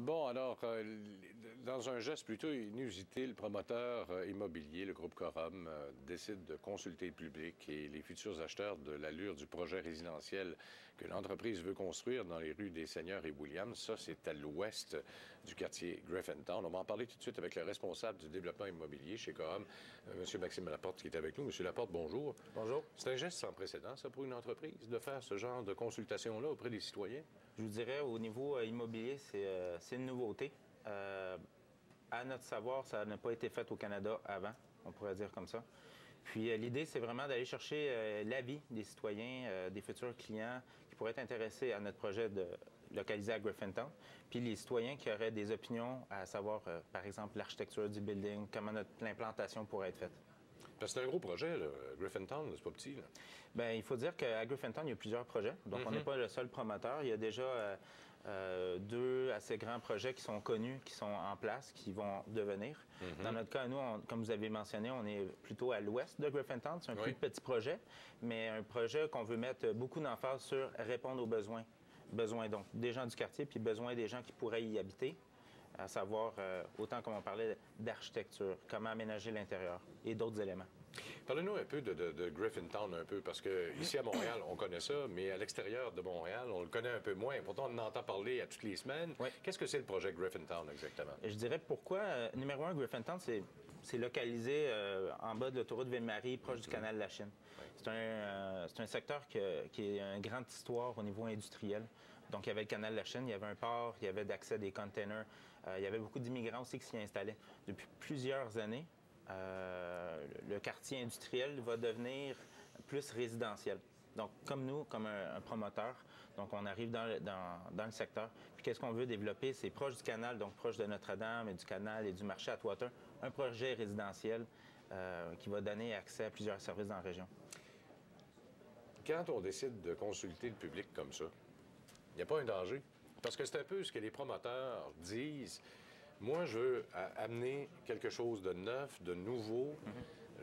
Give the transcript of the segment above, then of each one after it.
Bon, alors, dans un geste plutôt inusité, le promoteur immobilier, le groupe Corum, décide de consulter le public et les futurs acheteurs de l'allure du projet résidentiel que l'entreprise veut construire dans les rues des Seigneurs et Williams. Ça, c'est à l'ouest du quartier Griffintown. On va en parler tout de suite avec le responsable du développement immobilier chez Corum, M. Maxime Laporte, qui est avec nous. M. Laporte, bonjour. Bonjour. C'est un geste sans précédent, ça, pour une entreprise, de faire ce genre de consultation-là auprès des citoyens? Je vous dirais, au niveau immobilier, c'est une nouveauté. À notre savoir, ça n'a pas été fait au Canada avant, on pourrait dire comme ça. Puis l'idée, c'est vraiment d'aller chercher l'avis des citoyens, des futurs clients qui pourraient être intéressés à notre projet localisé à Griffintown. Puis les citoyens qui auraient des opinions à savoir, par exemple, l'architecture du building, comment l'implantation pourrait être faite. Parce que c'est un gros projet, là. Griffintown, c'est pas petit, là. Bien, il faut dire qu'à Griffintown, il y a plusieurs projets. Donc, on n'est pas le seul promoteur. Il y a déjà deux assez grands projets qui sont connus, qui sont en place, qui vont devenir. Dans notre cas, nous, comme vous avez mentionné, on est plutôt à l'ouest de Griffintown. C'est un plus petit projet, mais un projet qu'on veut mettre beaucoup d'emphase sur répondre aux besoins. Besoins, donc, des gens du quartier, puis besoins des gens qui pourraient y habiter. À savoir, autant comme on parlait d'architecture, comment aménager l'intérieur et d'autres éléments. Parlez-nous un peu de Griffintown, un peu, parce qu'ici à Montréal, on connaît ça, mais à l'extérieur de Montréal, on le connaît un peu moins. Pourtant, on en entend parler à toutes les semaines. Oui. Qu'est-ce que c'est le projet Griffintown exactement? Je dirais pourquoi. Numéro un, Griffintown, c'est localisé en bas de l'autoroute Ville-Marie, proche du canal de la Chine. Oui. C'est un secteur qui est une grande histoire au niveau industriel. Donc, il y avait le canal de la Chine, il y avait un port, il y avait d'accès des containers. Il y avait beaucoup d'immigrants aussi qui s'y installaient. Depuis plusieurs années, le quartier industriel va devenir plus résidentiel. Donc, comme nous, comme un promoteur, donc on arrive dans le secteur. Puis qu'est-ce qu'on veut développer? C'est proche du canal, donc proche de Notre-Dame et du canal et du marché Atwater, un projet résidentiel qui va donner accès à plusieurs services dans la région. Quand on décide de consulter le public comme ça, il n'y a pas un danger? Parce que c'est un peu ce que les promoteurs disent. Moi, je veux amener quelque chose de neuf, de nouveau.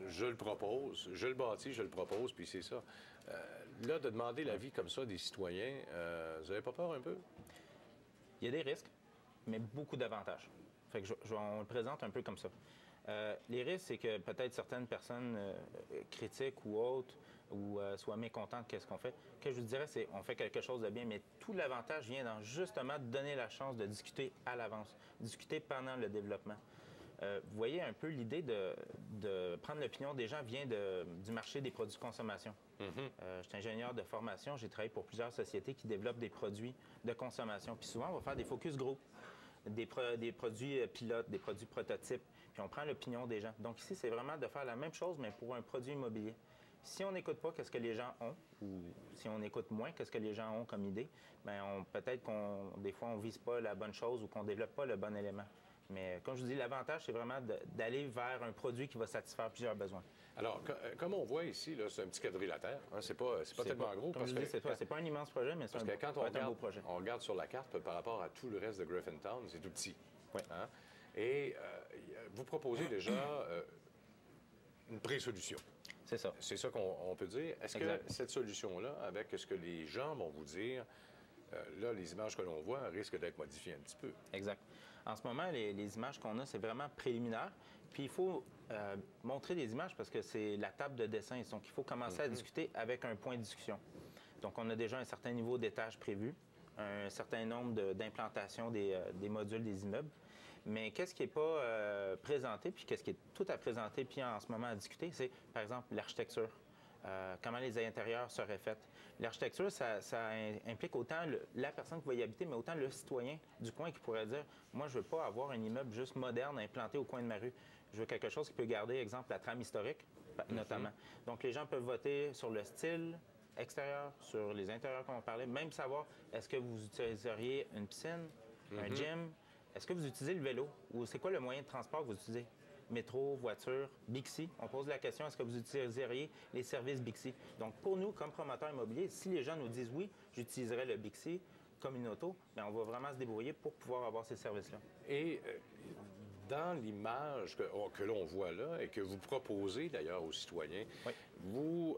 Je le propose, je le bâtis, je le propose, puis c'est ça. Là, de demander l'avis comme ça des citoyens, vous n'avez pas peur un peu? Il y a des risques, mais beaucoup d'avantages. Fait que on le présente un peu comme ça. Les risques, c'est que peut-être certaines personnes critiques ou autres ou soient mécontentes de ce qu'on fait. Ce que je vous dirais, c'est qu'on fait quelque chose de bien, mais tout l'avantage vient dans justement donner la chance de discuter à l'avance, discuter pendant le développement. Vous voyez un peu l'idée de prendre l'opinion des gens vient du marché des produits de consommation. Je suis ingénieur de formation, j'ai travaillé pour plusieurs sociétés qui développent des produits de consommation. Puis souvent, on va faire des focus gros. Des produits pilotes, des produits prototypes, puis on prend l'opinion des gens. Donc ici, c'est vraiment de faire la même chose, mais pour un produit immobilier. Si on n'écoute pas qu'est-ce que les gens ont, ou si on écoute moins qu'est-ce que les gens ont comme idée, bien, peut-être des fois, on ne vise pas la bonne chose ou qu'on ne développe pas le bon élément. Mais comme je vous dis, l'avantage, c'est vraiment d'aller vers un produit qui va satisfaire plusieurs besoins. Alors, comme on voit ici, c'est un petit quadrilatère. Hein? C'est pas tellement gros. Comme je dis, c'est pas un immense projet, mais c'est un beau projet. On regarde sur la carte par rapport à tout le reste de Griffintown, c'est tout petit. Oui. Hein? Et vous proposez déjà une pré-solution. C'est ça. C'est ça qu'on peut dire. Est-ce que cette solution-là, avec ce que les gens vont vous dire, là, les images que l'on voit risquent d'être modifiées un petit peu. Exact. En ce moment, les images qu'on a, c'est vraiment préliminaire. Puis il faut montrer des images parce que c'est la table de dessin. Donc, il faut commencer à discuter avec un point de discussion. Donc, on a déjà un certain niveau d'étage prévu, un certain nombre d'implantations des modules des immeubles. Mais qu'est-ce qui n'est pas présenté, puis qu'est-ce qui est tout à présenter, puis en ce moment à discuter, c'est, par exemple, l'architecture. Comment les intérieurs seraient faits. L'architecture, ça implique autant la personne qui va y habiter, mais autant le citoyen du coin qui pourrait dire « Moi, je ne veux pas avoir un immeuble juste moderne implanté au coin de ma rue. Je veux quelque chose qui peut garder, exemple, la trame historique, notamment. » Donc, les gens peuvent voter sur le style extérieur, sur les intérieurs qu'on parlait, même savoir est-ce que vous utiliseriez une piscine, un gym, est-ce que vous utilisez le vélo ou c'est quoi le moyen de transport que vous utilisez? Métro, voiture, Bixi. On pose la question, est-ce que vous utiliseriez les services Bixi? Donc, pour nous, comme promoteurs immobiliers, si les gens nous disent oui, j'utiliserai le Bixi comme une auto, bien, on va vraiment se débrouiller pour pouvoir avoir ces services-là. Et dans l'image que l'on voit là et que vous proposez d'ailleurs aux citoyens, vous,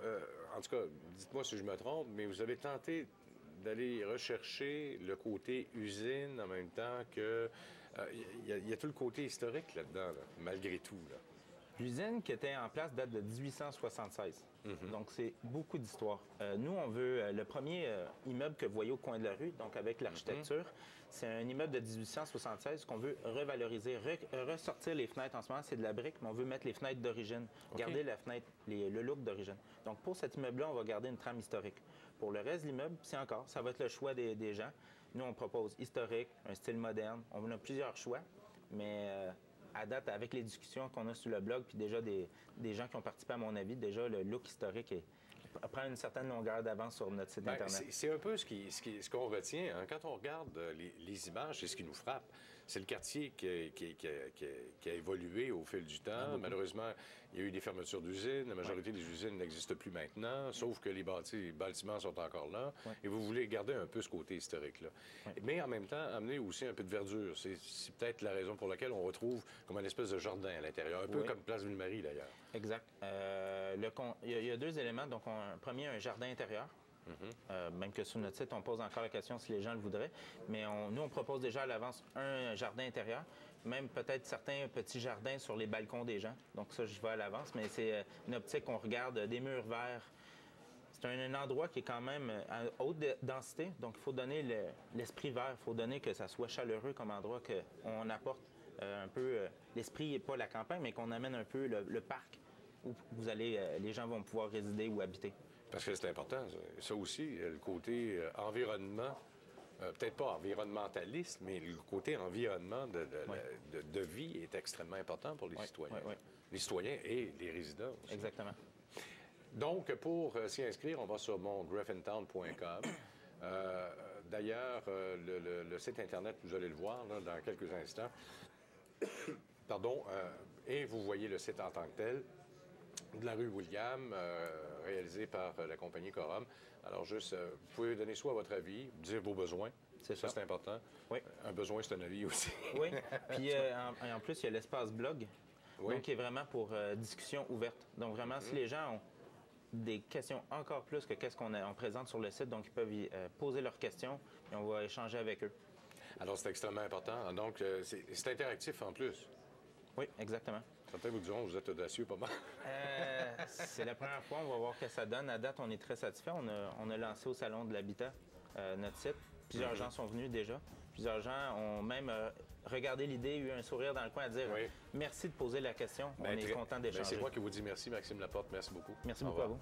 en tout cas, dites-moi si je me trompe, mais vous avez tenté d'aller rechercher le côté usine en même temps que... Il y a tout le côté historique là-dedans, là, malgré tout. Là. L'usine qui était en place date de 1876. Donc, c'est beaucoup d'histoire. Nous, on veut le premier immeuble que vous voyez au coin de la rue, donc avec l'architecture, c'est un immeuble de 1876 qu'on veut revaloriser, ressortir les fenêtres. En ce moment, c'est de la brique, mais on veut mettre les fenêtres d'origine, garder la fenêtre, le look d'origine. Donc, pour cet immeuble-là, on va garder une trame historique. Pour le reste de l'immeuble, c'est encore, ça va être le choix des gens. Nous, on propose historique, un style moderne. On a plusieurs choix, mais à date, avec les discussions qu'on a sur le blog, puis déjà des gens qui ont participé à mon avis, déjà le look historique prend une certaine longueur d'avance sur notre site Internet. C'est un peu ce qu'on retient. Hein. Quand on regarde les images, c'est ce qui nous frappe. C'est le quartier qui a évolué au fil du temps. Malheureusement, il y a eu des fermetures d'usines. La majorité des usines n'existent plus maintenant, sauf que les bâtiments sont encore là. Et vous voulez garder un peu ce côté historique-là. Mais en même temps, amener aussi un peu de verdure. C'est peut-être la raison pour laquelle on retrouve comme une espèce de jardin à l'intérieur, un peu comme Place Ville-Marie, d'ailleurs. Exact. Il y a deux éléments. Donc, premier, un jardin intérieur. Même que sur notre site, on pose encore la question si les gens le voudraient. Mais nous, on propose déjà à l'avance un jardin intérieur, même peut-être certains petits jardins sur les balcons des gens. Donc ça, je vais à l'avance. Mais c'est une optique qu'on regarde, des murs verts. C'est un endroit qui est quand même à haute densité. Donc, il faut donner l'esprit vert. Il faut donner que ça soit chaleureux comme endroit, qu'on apporte un peu l'esprit, pas la campagne, mais qu'on amène un peu le parc où les gens vont pouvoir résider ou habiter. Parce que c'est important, ça aussi, le côté environnement, peut-être pas environnementaliste, mais le côté environnement de vie est extrêmement important pour les citoyens. Les citoyens et les résidents aussi. Exactement. Donc, pour s'y inscrire, on va sur mongriffintown.com. D'ailleurs, le site Internet, vous allez le voir là, dans quelques instants. Pardon. Et vous voyez le site en tant que tel. De la rue William, réalisé par la compagnie Coram. Alors, juste, vous pouvez donner soit votre avis, dire vos besoins. C'est ça. C'est important. Oui. Un besoin, c'est un avis aussi. Oui. Puis, en plus, il y a l'espace blog, donc qui est vraiment pour discussion ouverte. Donc, vraiment, si les gens ont des questions encore plus que qu'est-ce qu'on présente sur le site, donc ils peuvent y poser leurs questions et on va échanger avec eux. Alors, c'est extrêmement important. Donc, c'est interactif en plus. Oui, exactement. Certains vous diront, vous êtes audacieux pas mal. C'est la première fois, on va voir ce que ça donne. À date, on est très satisfait. On a lancé au Salon de l'Habitat notre site. Plusieurs gens sont venus déjà. Plusieurs gens ont même regardé l'idée, eu un sourire dans le coin à dire merci de poser la question. On est content d'échanger. C'est moi qui vous dis merci, Maxime Laporte. Merci beaucoup. Merci beaucoup à vous.